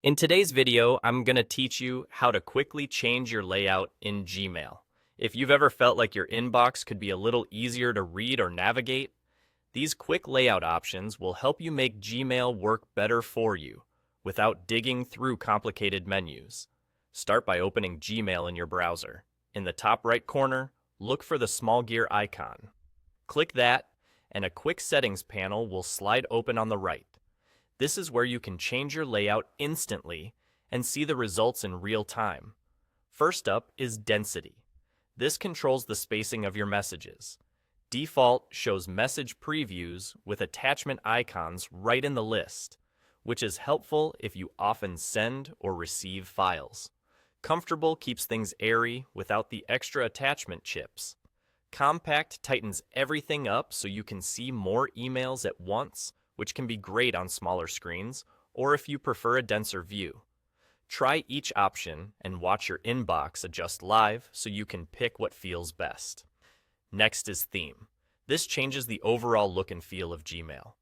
In today's video, I'm going to teach you how to quickly change your layout in Gmail. If you've ever felt like your inbox could be a little easier to read or navigate, these quick layout options will help you make Gmail work better for you without digging through complicated menus. Start by opening Gmail in your browser. In the top right corner, look for the small gear icon. Click that, and a quick settings panel will slide open on the right. This is where you can change your layout instantly and see the results in real time. First up is density. This controls the spacing of your messages. Default shows message previews with attachment icons right in the list, which is helpful if you often send or receive files. Comfortable keeps things airy without the extra attachment chips. Compact tightens everything up so you can see more emails at once, which can be great on smaller screens, or if you prefer a denser view. Try each option and watch your inbox adjust live so you can pick what feels best. Next is theme. This changes the overall look and feel of Gmail.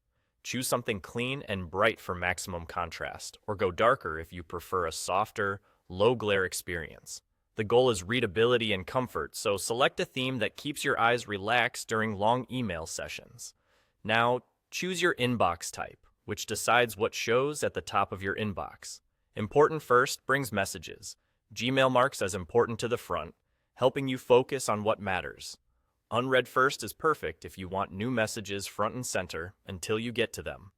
Choose something clean and bright for maximum contrast, or go darker if you prefer a softer, low-glare experience. The goal is readability and comfort, so select a theme that keeps your eyes relaxed during long email sessions. Now, choose your inbox type, which decides what shows at the top of your inbox. Important first brings messages. Gmail marks as important to the front, helping you focus on what matters. Unread first is perfect if you want new messages front and center until you get to them.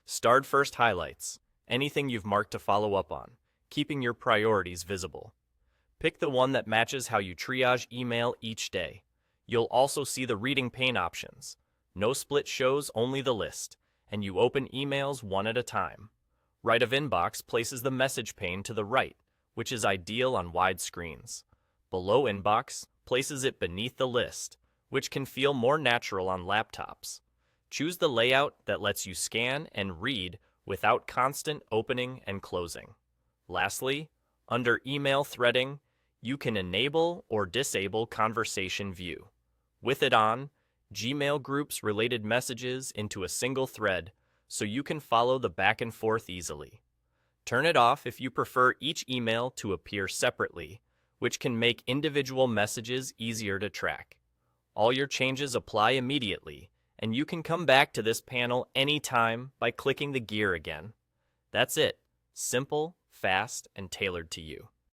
Starred first highlights anything you've marked to follow up on, keeping your priorities visible. Pick the one that matches how you triage email each day. You'll also see the reading pane options. No split shows only the list, and you open emails one at a time. Right of inbox places the message pane to the right, which is ideal on wide screens. Below inbox places it beneath the list, which can feel more natural on laptops. Choose the layout that lets you scan and read without constant opening and closing. Lastly, under email threading, you can enable or disable conversation view. With it on, Gmail groups related messages into a single thread so you can follow the back and forth easily. Turn it off if you prefer each email to appear separately, which can make individual messages easier to track. All your changes apply immediately, and you can come back to this panel anytime by clicking the gear again. That's it. Simple, fast, and tailored to you.